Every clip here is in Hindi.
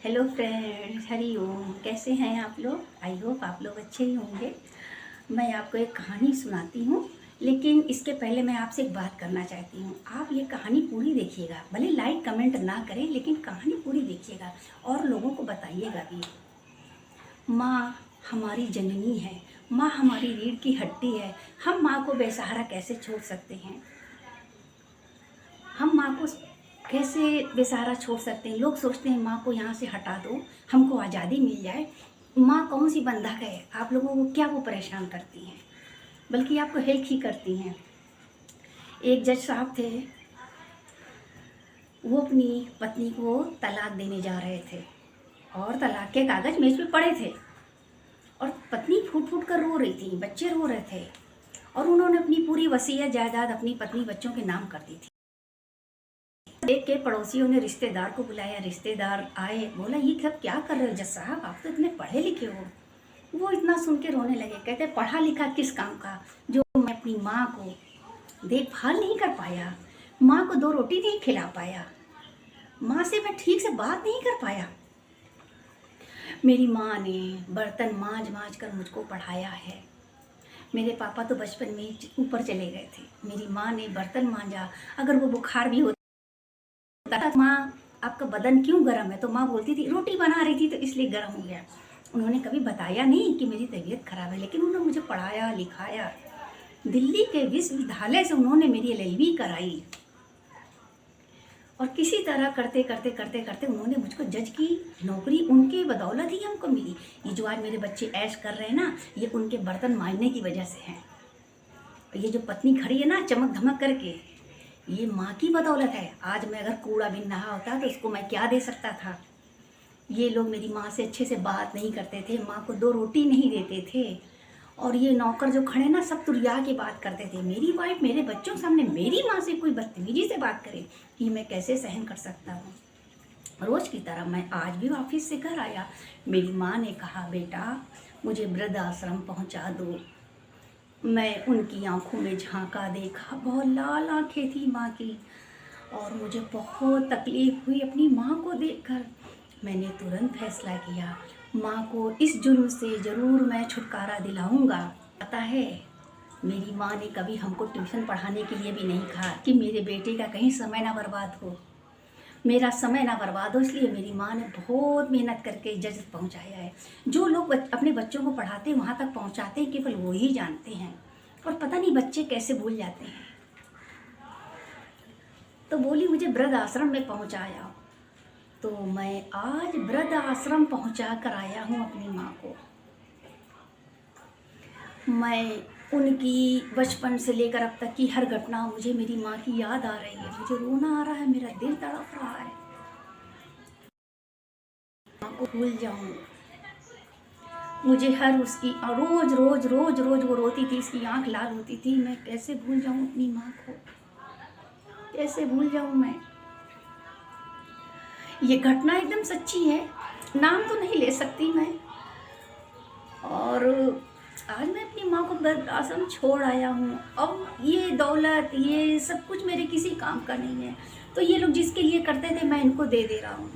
Hello friends, Hari Om. कैसे हैं आप लोग? आई होप आप लोग अच्छे ही होंगे। मैं आपको एक कहानी सुनाती हूँ, लेकिन इसके पहले मैं आपसे एक बात करना चाहती हूँ। आप ये कहानी पूरी देखिएगा, भले लाइक कमेंट ना करें, लेकिन कहानी पूरी देखिएगा और लोगों को बताइएगा भी। माँ हमारी जननी है, माँ हमारी रीढ़ की हड्डी है। हम माँ को बेसहारा कैसे छोड़ सकते हैं? हम माँ को कैसे बेसहारा छोड़ सकते हैं? लोग सोचते हैं माँ को यहाँ से हटा दो, हमको आज़ादी मिल जाए। माँ कौन सी बंधक है? आप लोगों को क्या वो परेशान करती हैं? बल्कि आपको हेल्प ही करती हैं। एक जज साहब थे, वो अपनी पत्नी को तलाक देने जा रहे थे और तलाक के कागज मेज पे पड़े थे और पत्नी फूट फूट कर रो रही थी, बच्चे रो रहे थे और उन्होंने अपनी पूरी वसीयत जायदाद अपनी पत्नी बच्चों के नाम कर दी थी। देख के पड़ोसियों ने रिश्तेदार को बुलाया। रिश्तेदार आए, बोला ये सब क्या कर रहे हो जज साहब, आप तो इतने पढ़े लिखे हो। वो इतना सुन के रोने लगे, कहते पढ़ा लिखा किस काम का, जो मैं अपनी माँ को देखभाल नहीं कर पाया, माँ को 2 रोटी नहीं खिला पाया, माँ से मैं ठीक से बात नहीं कर पाया। मेरी माँ ने बर्तन मांज मांज कर मुझको पढ़ाया है। मेरे पापा तो बचपन में ऊपर चले गए थे, मेरी माँ ने बर्तन मांजा। अगर वो बुखार भी होता, माँ आपका बदन क्यों गर्म है, तो माँ बोलती थी रोटी बना रही थी तो इसलिए गर्म हो गया। उन्होंने कभी बताया नहीं कि मेरी तबीयत खराब है, लेकिन उन्होंने मुझे पढ़ाया लिखाया। दिल्ली के विश्वविद्यालय से उन्होंने मेरी LLB कराई और किसी तरह करते करते करते करते उन्होंने मुझको जज की नौकरी उनके बदौलत ही हमको मिली। ये जो आज मेरे बच्चे ऐश कर रहे हैं ना, ये उनके बर्तन मांजने की वजह से हैं। ये जो पत्नी खड़ी है ना चमक धमक करके, ये माँ की बदौलत है। आज मैं अगर कूड़ा बिन रहा होता तो उसको मैं क्या दे सकता था। ये लोग मेरी माँ से अच्छे से बात नहीं करते थे, माँ को 2 रोटी नहीं देते थे और ये नौकर जो खड़े ना सब तुरिया के बात करते थे। मेरी वाइफ मेरे बच्चों के सामने मेरी माँ से कोई बदतमीजी से बात करे, ये मैं कैसे सहन कर सकता हूँ। रोज़ की तरह मैं आज भी ऑफिस से घर आया। मेरी माँ ने कहा बेटा मुझे वृद्ध आश्रम पहुँचा दो। मैं उनकी आंखों में झांका, देखा बहुत लाल आंखें थी माँ की और मुझे बहुत तकलीफ़ हुई अपनी माँ को देखकर। मैंने तुरंत फैसला किया, माँ को इस जुर्म से ज़रूर मैं छुटकारा दिलाऊंगा। पता है मेरी माँ ने कभी हमको ट्यूशन पढ़ाने के लिए भी नहीं कहा कि मेरे बेटे का कहीं समय ना बर्बाद हो, मेरा समय ना बर्बाद हो। इसलिए मेरी माँ ने बहुत मेहनत करके जज पहुँचाया है। जो लोग अपने बच्चों को पढ़ाते हैं वहाँ तक पहुँचाते हैं केवल वो ही जानते हैं, और पता नहीं बच्चे कैसे भूल जाते हैं। तो बोली मुझे वृद्ध आश्रम में पहुँचाया, तो मैं आज वृद्ध आश्रम पहुँचा कर आया हूँ अपनी माँ को। मैं उनकी बचपन से लेकर अब तक की हर घटना मुझे मेरी माँ की याद आ रही है, मुझे रोना आ रहा है, मेरा दिल तड़प रहा है। माँ को भूल जाऊँ, मुझे हर उसकी रोज रोज रोज रोज वो रोती थी, इसकी आंख लाल होती थी। मैं कैसे भूल जाऊँ अपनी माँ को, कैसे भूल जाऊँ मैं। ये घटना एकदम सच्ची है, नाम तो नहीं ले सकती मैं। और आज मैं अपनी माँ को वृद्ध आश्रम छोड़ आया हूँ। अब ये दौलत ये सब कुछ मेरे किसी काम का नहीं है, तो ये लोग जिसके लिए करते थे मैं इनको दे दे रहा हूँ।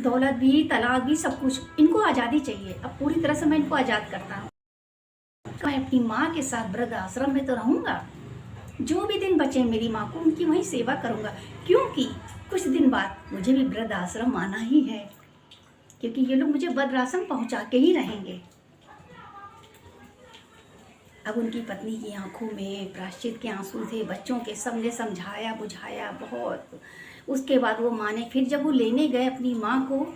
दौलत भी, तलाक भी, सब कुछ। इनको आज़ादी चाहिए, अब पूरी तरह से मैं इनको आज़ाद करता हूँ। मैं अपनी माँ के साथ वृद्ध आश्रम में तो रहूँगा, जो भी दिन बचे मेरी माँ को उनकी वहीं सेवा करूँगा, क्योंकि कुछ दिन बाद मुझे भी वृद्ध आश्रम आना ही है, क्योंकि ये लोग मुझे वृद्ध आश्रम पहुँचा के ही रहेंगे। अब उनकी पत्नी की आंखों में प्रायश्चित के आंसू थे, बच्चों के सबने समझाया बुझाया बहुत। उसके बाद वो माँ ने फिर जब वो लेने गए अपनी माँ को,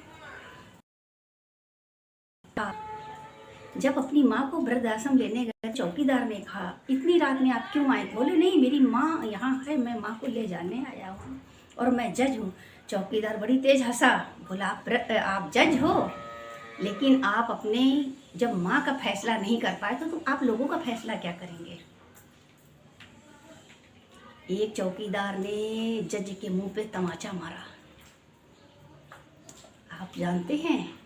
जब अपनी माँ को वृद्ध आश्रम लेने गए, चौकीदार ने कहा इतनी रात में आप क्यों आए? बोले नहीं मेरी माँ यहाँ है, मैं माँ को ले जाने आया हूँ और मैं जज हूँ। चौकीदार बड़ी तेज हंसा, बोला आप जज हो, लेकिन आप अपने जब माँ का फैसला नहीं कर पाए तो आप लोगों का फैसला क्या करेंगे? एक चौकीदार ने जज के मुंह पे तमाचा मारा। आप जानते हैं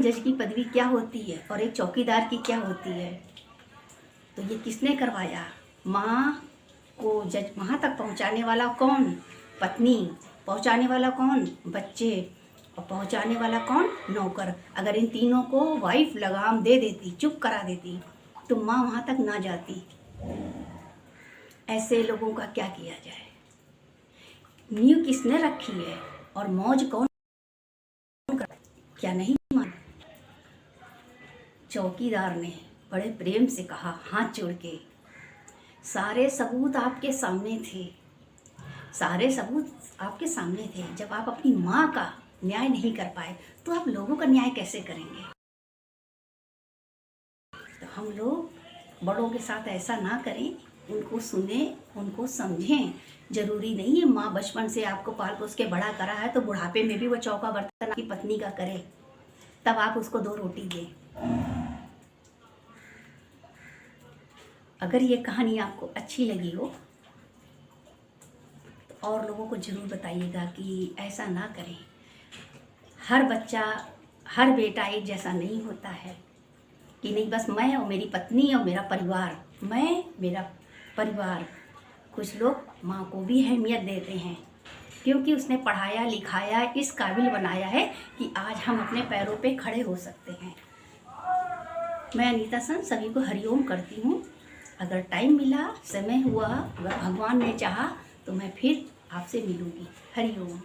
जज की पदवी क्या होती है और एक चौकीदार की क्या होती है? तो ये किसने करवाया? माँ को जज वहाँ तक पहुँचाने वाला कौन? पत्नी। पहुँचाने वाला कौन? बच्चे। और पहुंचाने वाला कौन? नौकर। अगर इन तीनों को वाइफ लगाम दे देती, चुप करा देती, तो माँ वहाँ तक ना जाती। ऐसे लोगों का क्या किया जाए? नींव किसने रखी है और मौज कौन कर? क्या नहीं मान? चौकीदार ने बड़े प्रेम से कहा, हाथ जोड़ के, सारे सबूत आपके सामने थे, सारे सबूत आपके सामने थे। जब आप अपनी माँ का न्याय नहीं कर पाए तो आप लोगों का न्याय कैसे करेंगे? तो हम लोग बड़ों के साथ ऐसा ना करें, उनको सुने, उनको समझें। जरूरी नहीं है माँ बचपन से आपको पाल पोस के बड़ा करा है तो बुढ़ापे में भी वो चौका बर्तन आपकी पत्नी का करे, तब आप उसको 2 रोटी दें। अगर ये कहानी आपको अच्छी लगी हो तो और लोगों को ज़रूर बताइएगा कि ऐसा ना करें। हर बच्चा, हर बेटा एक जैसा नहीं होता है कि नहीं बस मैं और मेरी पत्नी और मेरा परिवार, मैं मेरा परिवार। कुछ लोग माँ को भी अहमियत देते हैं क्योंकि उसने पढ़ाया लिखाया, इस काबिल बनाया है कि आज हम अपने पैरों पे खड़े हो सकते हैं। मैं अनीता सन सभी को हरिओम करती हूँ। अगर टाइम मिला, समय हुआ, अगर भगवान ने चाहा तो मैं फिर आपसे मिलूँगी। हरिओम।